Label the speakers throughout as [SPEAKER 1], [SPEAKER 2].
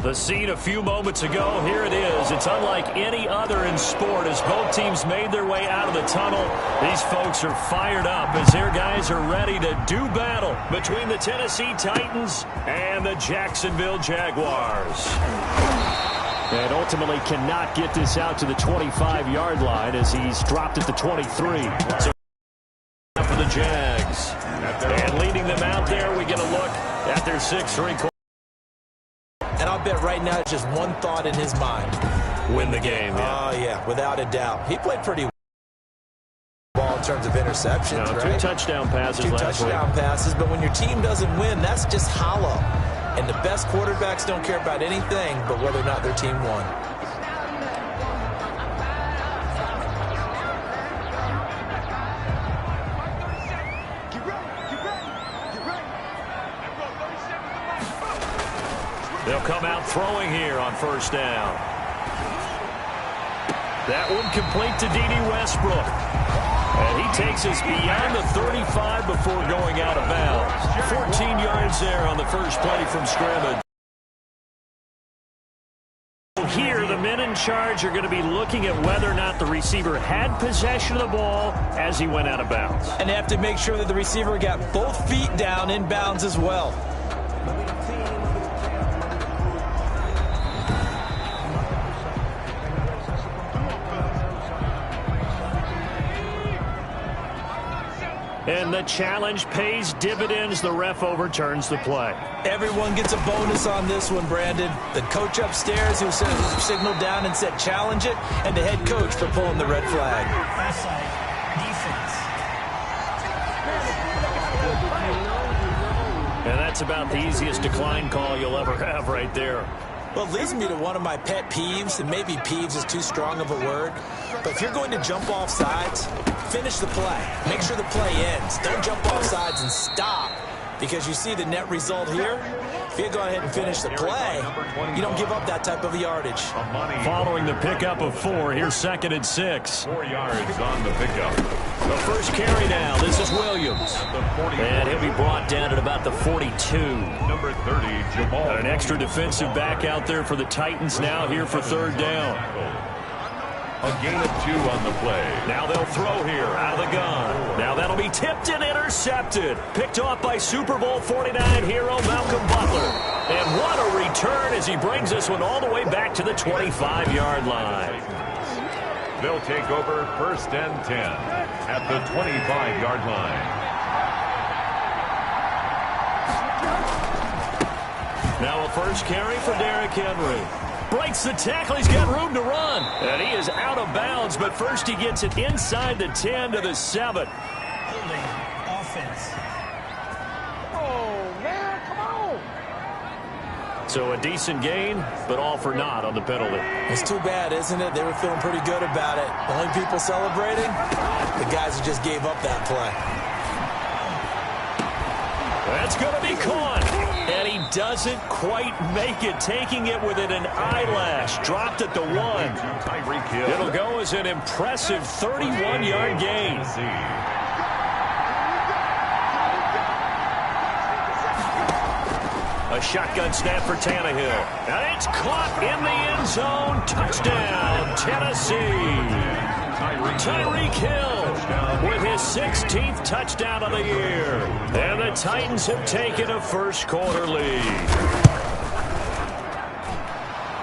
[SPEAKER 1] The scene a few moments ago, here it is. It's unlike any other in sport as both teams made their way out of the tunnel. These folks are fired up as their guys are ready to do battle between the Tennessee Titans and the Jacksonville Jaguars. And ultimately cannot get this out to the 25-yard line as he's dropped at the 23. So for the Jags. And leading them out there, we get a look at their 6-3
[SPEAKER 2] And I'll bet right now it's just one thought in his mind.
[SPEAKER 1] Win the game.
[SPEAKER 2] Oh, yeah, without a doubt. He played pretty well in terms of interceptions, right?
[SPEAKER 1] 2 touchdown passes last week.
[SPEAKER 2] 2 touchdown passes, but when your team doesn't win, that's just hollow. And the best quarterbacks don't care about anything but whether or not their team won.
[SPEAKER 1] They'll come out throwing here on first down. That one complete to D.D. Westbrook. And he takes us beyond the 35 before going out of bounds. 14 yards there on the first play from scrimmage. Here, the men in charge are going to be looking at whether or not the receiver had possession of the ball as he went out of bounds.
[SPEAKER 2] And they have to make sure that the receiver got both feet down in bounds as well.
[SPEAKER 1] And the challenge pays dividends. The ref overturns the play.
[SPEAKER 2] Everyone gets a bonus on this one, Brandon. The coach upstairs who signaled down and said challenge it, and the head coach for pulling the red flag.
[SPEAKER 3] Offside, defense.
[SPEAKER 1] And that's about the easiest decline call you'll ever have right there.
[SPEAKER 2] Well, it leads me to one of my pet peeves, and maybe peeves is too strong of a word, but if you're going to jump off sides, finish the play. Make sure the play ends. Don't jump off sides and stop, because you see the net result here. If you go ahead and finish the play, you don't give up that type of yardage.
[SPEAKER 1] Following the pickup of 4, here's 2nd and 6.
[SPEAKER 4] 4 yards on the pickup.
[SPEAKER 1] The first carry now. This is Williams. And he'll be brought down at about the 42.
[SPEAKER 4] Number 30, Jamal.
[SPEAKER 1] Got an extra defensive back out there for the Titans now here for 3rd down.
[SPEAKER 4] A gain of 2 on the play.
[SPEAKER 1] Now they'll throw here out of the gun. Now that'll be tipped and intercepted. Picked off by Super Bowl 49 hero Malcolm Butler. And what a return as he brings this one all the way back to the 25-yard line.
[SPEAKER 4] They'll take over 1st and 10 at the 25-yard line.
[SPEAKER 1] Now a first carry for Derrick Henry. Breaks the tackle. He's got room to run. And he is out of bounds, but first he gets it inside the 10 to the 7.
[SPEAKER 3] Holding offense.
[SPEAKER 5] Oh, man, come on.
[SPEAKER 1] So a decent gain, but all for naught on the penalty.
[SPEAKER 2] It's too bad, isn't it? They were feeling pretty good about it. The only people celebrating, the guys who just gave up that play.
[SPEAKER 1] That's going to be caught. And he doesn't quite make it, taking it within an eyelash. Dropped at the 1. It'll go as an impressive 31-yard gain. A shotgun snap for Tannehill. And it's caught in the end zone. Touchdown, Tennessee. Tyreek Hill with his 16th touchdown of the year. And the Titans have taken a first-quarter lead.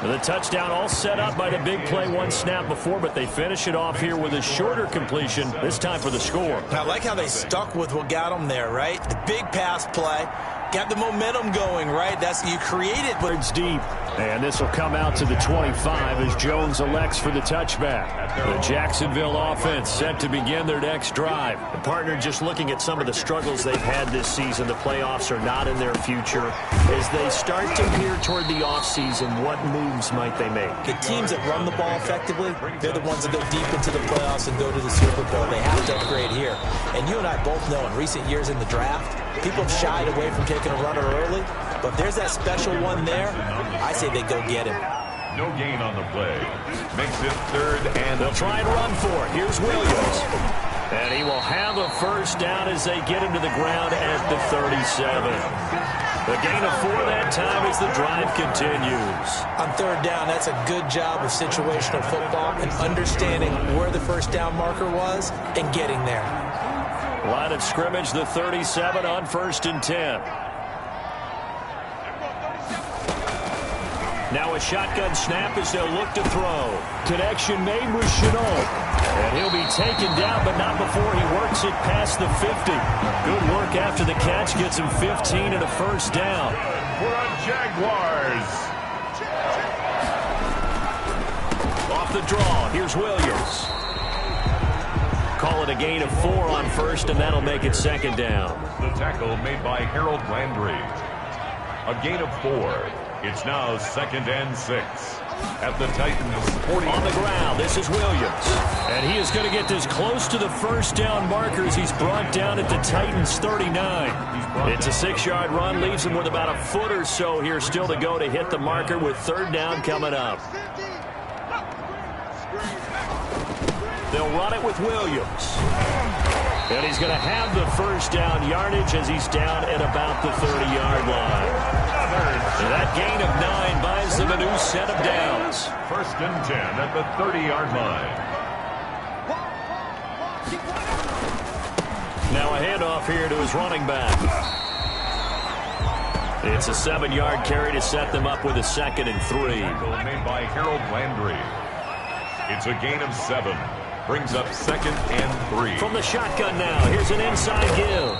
[SPEAKER 1] The touchdown all set up by the big play 1 snap before, but they finish it off here with a shorter completion, this time for the score.
[SPEAKER 2] I like how they stuck with what got them there, right? The big pass play. Got the momentum going, right? That's you created. But
[SPEAKER 1] it's deep. And this will come out to the 25 as Jones elects for the touchback. The Jacksonville offense set to begin their next drive. The partner just looking at some of the struggles they've had this season. The playoffs are not in their future. As they start to peer toward the offseason, what moves might they make?
[SPEAKER 2] The teams that run the ball effectively, they're the ones that go deep into the playoffs and go to the Super Bowl. They have to upgrade here. And you and I both know in recent years in the draft, people have shied away from taking a runner early. But if there's that special one there, I say they go get him.
[SPEAKER 4] No gain on the play. Makes it 3rd and...
[SPEAKER 1] They'll try and run for it. Here's Williams. And he will have a first down as they get him to the ground at the 37. A gain of 4 that time as the drive continues.
[SPEAKER 2] On third down, that's a good job of situational football and understanding where the first down marker was and getting there.
[SPEAKER 1] Line of scrimmage, the 37 on 1st and 10. Now a shotgun snap as they'll look to throw. Connection made with Chenault. And he'll be taken down, but not before he works it past the 50. Good work after the catch. Gets him 15 and a first down.
[SPEAKER 4] For our Jaguars.
[SPEAKER 1] Off the draw, here's Williams. Call it a gain of 4 on 1st, and that'll make it 2nd down.
[SPEAKER 4] The tackle made by Harold Landry. A gain of 4. It's now 2nd and 6 at the Titans 40.
[SPEAKER 1] On the ground, this is Williams. And he is going to get this close to the first down markers. He's brought down at the Titans 39. It's a 6-yard run, leaves him with about a foot or so here still to go to hit the marker with 3rd down coming up. They'll run it with Williams. And he's going to have the first down yardage as he's down at about the 30-yard line. And that gain of 9 buys them a new set of downs.
[SPEAKER 4] 1st and 10 at the 30-yard line.
[SPEAKER 1] Now a handoff here to his running back. It's a 7-yard carry to set them up with a 2nd and 3.
[SPEAKER 4] Made by Harold Landry. It's a gain of 7. Brings up 2nd and 3.
[SPEAKER 1] From the shotgun now, here's an inside give.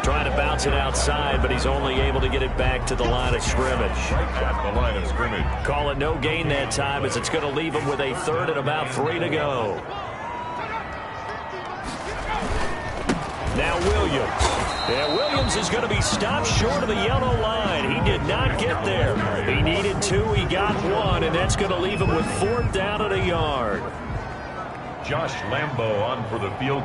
[SPEAKER 1] Trying to bounce it outside, but he's only able to get it back to the line of scrimmage.
[SPEAKER 4] At the line of scrimmage.
[SPEAKER 1] Call it no gain that time as it's going to leave him with a 3rd and about 3 to go. Now Williams. Yeah, Williams is going to be stopped short of the yellow line. He did not get there. He needed 2, he got 1, and that's going to leave him with 4th down and a yard.
[SPEAKER 4] Josh Lambo on for the field.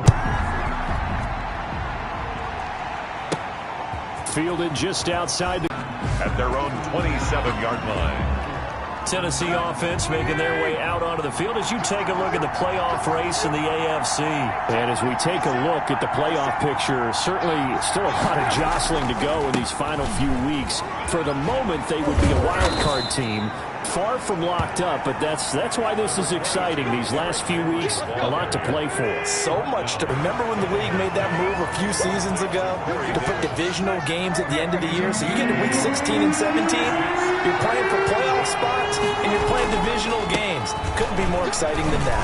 [SPEAKER 1] Fielded just outside
[SPEAKER 4] at their own 27-yard line.
[SPEAKER 1] Tennessee offense making their way out onto the field as you take a look at the playoff race in the AFC.
[SPEAKER 6] And as we take a look at the playoff picture, certainly still a lot of jostling to go in these final few weeks. For the moment, they would be a wild card team. Far from locked up, but that's why this is exciting. These last few weeks, a lot to play for.
[SPEAKER 2] So much to remember when the league made that move a few seasons ago to put divisional games at the end of the year. So you get to week 16 and 17, you're playing for playoff spots, and you're playing divisional games. Couldn't be more exciting than that.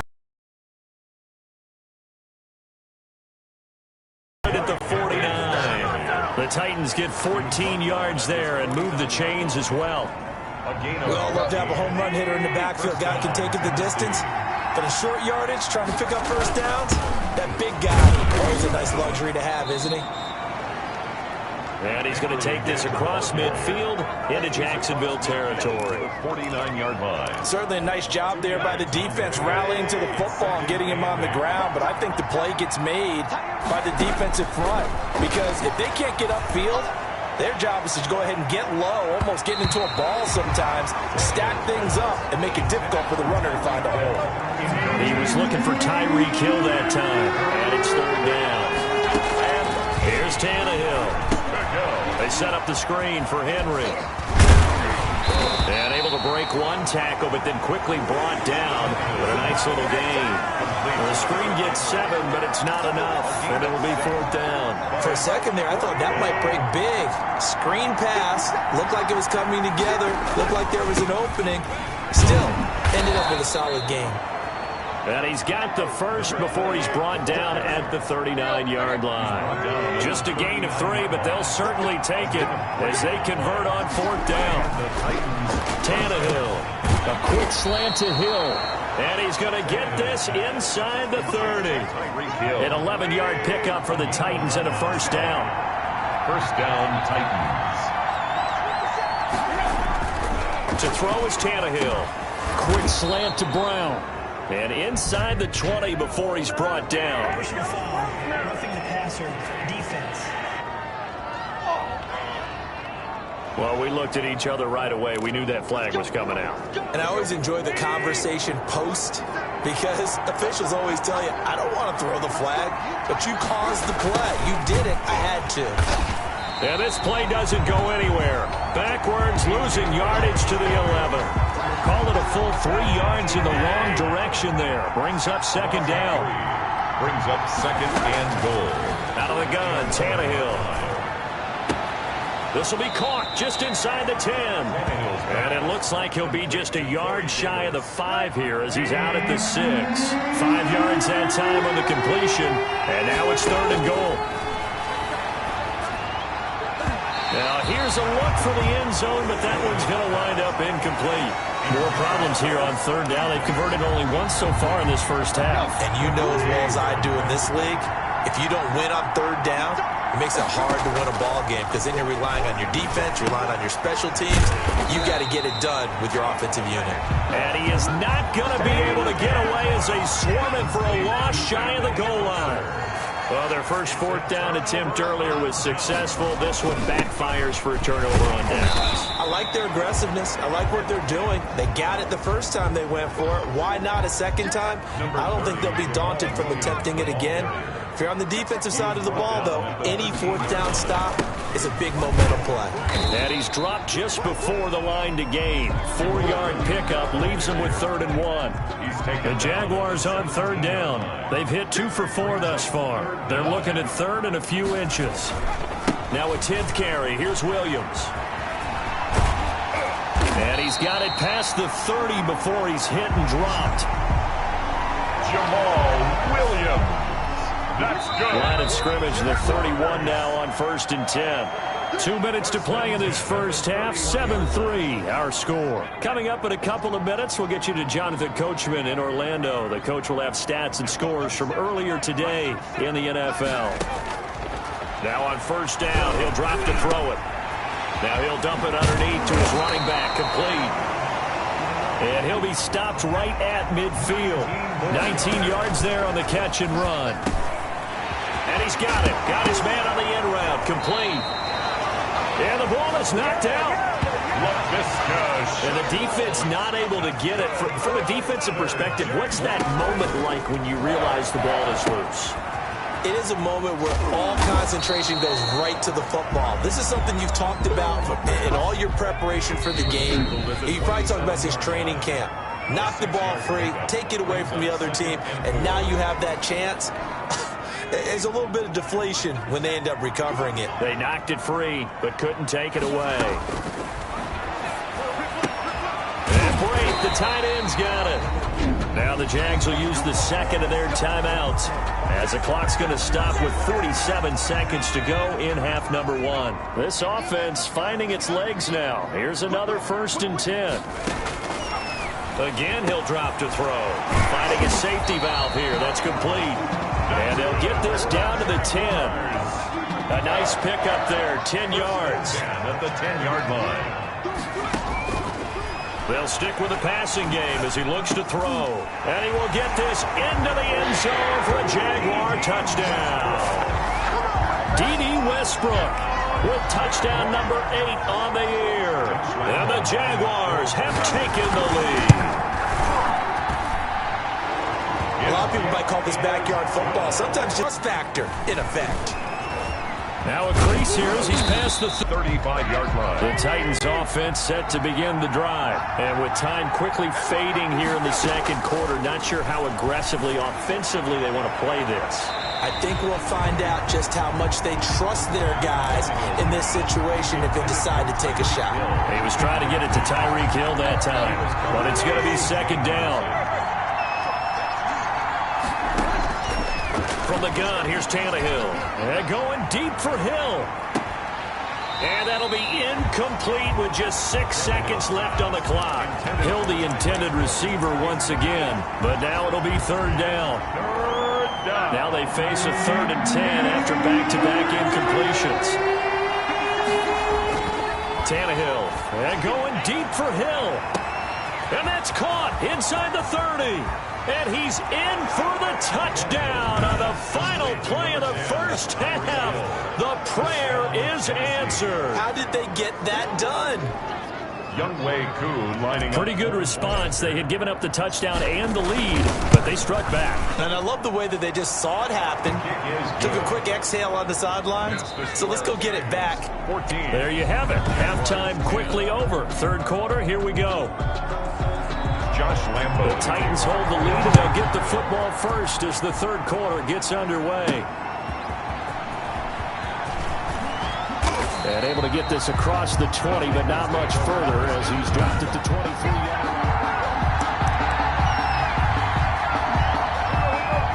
[SPEAKER 1] At the 49, the Titans get 14 yards there and move the chains as well.
[SPEAKER 2] We all love to have a home run hitter in the backfield. Guy can take it the distance. But in short yardage, trying to pick up first downs, that big guy, always a nice luxury to have, isn't he?
[SPEAKER 1] And he's going to take this across midfield into Jacksonville territory.
[SPEAKER 4] 49-yard line.
[SPEAKER 2] Certainly a nice job there by the defense rallying to the football and getting him on the ground. But I think the play gets made by the defensive front. Because if they can't get upfield, their job is to go ahead and get low, almost getting into a ball sometimes, stack things up, and make it difficult for the runner to find a hole.
[SPEAKER 1] He was looking for Tyreek Hill that time, and it's 3rd down. Here's Tannehill. They set up the screen for Henry. And able to break one tackle, but then quickly brought down. But a nice little gain. The screen gets 7, but it's not enough, and it'll be 4th down.
[SPEAKER 2] For a second there, I thought that might break big. Screen pass, looked like it was coming together, looked like there was an opening. Still, ended up with a solid game.
[SPEAKER 1] And he's got the first before he's brought down at the 39-yard line. Just a gain of 3, but they'll certainly take it as they convert on 4th down. Tannehill, a quick slant to Hill. And he's going to get this inside the 30. An 11-yard pickup for the Titans and a first down.
[SPEAKER 4] First down, Titans.
[SPEAKER 1] To throw is Tannehill.
[SPEAKER 6] Quick slant to Brown.
[SPEAKER 1] And inside the 20 before he's brought down.
[SPEAKER 3] Personal foul, roughing the passer, defense.
[SPEAKER 1] Well, we looked at each other right away. We knew that flag was coming out.
[SPEAKER 2] And I always enjoy the conversation post because officials always tell you, I don't want to throw the flag, but you caused the play. You did it. I had to.
[SPEAKER 1] And this play doesn't go anywhere. Backwards, losing yardage to the 11. Call it a full 3 yards in the wrong direction there. Brings up second down.
[SPEAKER 4] Brings up second and goal.
[SPEAKER 1] Out of the gun, Tannehill. This will be caught just inside the 10. And it looks like he'll be just a yard shy of the 5 here as he's out at the 6. 5 yards that time on the completion. And now it's third and goal. Now here's a look for the end zone, but that one's going to wind up incomplete. More problems here on third down. They've converted only once so far in this first half.
[SPEAKER 2] And you know as well as I do in this league, if you don't win on third down, it makes it hard to win a ball game because then you're relying on your defense, you're relying on your special teams. You got to get it done with your offensive unit.
[SPEAKER 1] And he is not going to be able to get away as they swarm him for a loss shy of the goal line. Well, their first fourth down attempt earlier was successful. This one backfires for a turnover on downs.
[SPEAKER 2] I like their aggressiveness. I like what they're doing. They got it the first time they went for it. Why not a second time? I don't think they'll be daunted from attempting it again. If you're on the defensive side of the ball, though, any fourth down stop is a big momentum play.
[SPEAKER 1] And he's dropped just before the line to gain. 4-yard pickup leaves him with 3rd and 1. The Jaguars on third down. They've hit 2 for 4 thus far. They're looking at third and a few inches. Now a 10th carry. Here's Williams. And he's got it past the 30 before he's hit and dropped.
[SPEAKER 4] Jamal Williams. That's good.
[SPEAKER 1] Line of scrimmage, the 31 now on 1st and 10. 2 minutes to play in this first half. 7-3 our score. Coming up in a couple of minutes, we'll get you to Jonathan Coachman in Orlando. The coach will have stats and scores from earlier today in the NFL. Now on first down, he'll drop to throw it. Now he'll dump it underneath to his running back, complete. And he'll be stopped right at midfield. 19 yards there on the catch and run. And he's got it. Got his man on the end route. Complete. And the ball is knocked out. And the defense not able to get it. From a defensive perspective, what's that moment like when you realize the ball is loose?
[SPEAKER 2] It is a moment where all concentration goes right to the football. This is something you've talked about in all your preparation for the game. You probably talked about this training camp. Knock the ball free, take it away from the other team, and now you have that chance. There's a little bit of deflation when they end up recovering it.
[SPEAKER 1] They knocked it free, but couldn't take it away. And Brate, the tight end's got it. Now the Jags will use the second of their timeouts as the clock's going to stop with 47 seconds to go in half number 1. This offense finding its legs now. Here's another 1st and 10. Again, he'll drop to throw. Finding a safety valve here. That's complete. And they'll get this down to the 10. A nice pickup there, 10 yards.
[SPEAKER 4] At the 10-yard line.
[SPEAKER 1] They'll stick with the passing game as he looks to throw. And he will get this into the end zone for a Jaguar touchdown. D.D. Westbrook with touchdown number 8 on the year. And the Jaguars have taken the lead.
[SPEAKER 2] A lot of people might call this backyard football. Sometimes just factor in effect.
[SPEAKER 1] Now a crease here as he's past the
[SPEAKER 4] 35-yard line.
[SPEAKER 1] The Titans offense set to begin the drive. And with time quickly fading here in the second quarter, not sure how aggressively, offensively they want to play this.
[SPEAKER 2] I think we'll find out just how much they trust their guys in this situation if they decide to take a shot.
[SPEAKER 1] He was trying to get it to Tyreek Hill that time, but it's going to be second down. From the gun, here's Tannehill. And going deep for Hill. And that'll be incomplete with just 6 seconds left on the clock. Hill, the intended receiver once again, but now it'll be third down. Now they face a 3rd and 10 after back-to-back incompletions. Tannehill, and going deep for Hill. And that's caught inside the 30. And he's in for the touchdown on the final play of the first half. The prayer is answered.
[SPEAKER 2] How did they get that done?
[SPEAKER 4] Youngwei Koo lining
[SPEAKER 1] Pretty
[SPEAKER 4] up.
[SPEAKER 1] good response. They had given up the touchdown and the lead, but they struck back.
[SPEAKER 2] And I love the way that they just saw it happen, took a quick exhale on the sidelines. So let's go get it back.
[SPEAKER 4] 14.
[SPEAKER 1] There you have it. Halftime quickly over. Third quarter, here we go.
[SPEAKER 4] Josh Lambo.
[SPEAKER 1] The Titans hold the lead, and they'll get the football first as the third quarter gets underway. And able to get this across the 20, but not much further as he's dropped it to 23.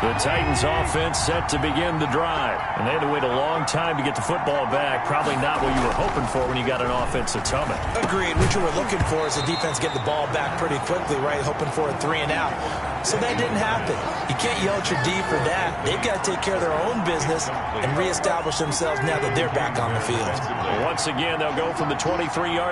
[SPEAKER 1] The Titans offense set to begin the drive. And they had to wait a long time to get the football back. Probably not what you were hoping for when you got an offense that's humming.
[SPEAKER 2] Agreed. What you were looking for is the defense get the ball back pretty quickly, right? Hoping for a 3 and out. So that didn't happen. You can't yell at your D for that. They've got to take care of their own business and reestablish themselves now that they're back on the field.
[SPEAKER 1] Once again, they'll go from the 23-yard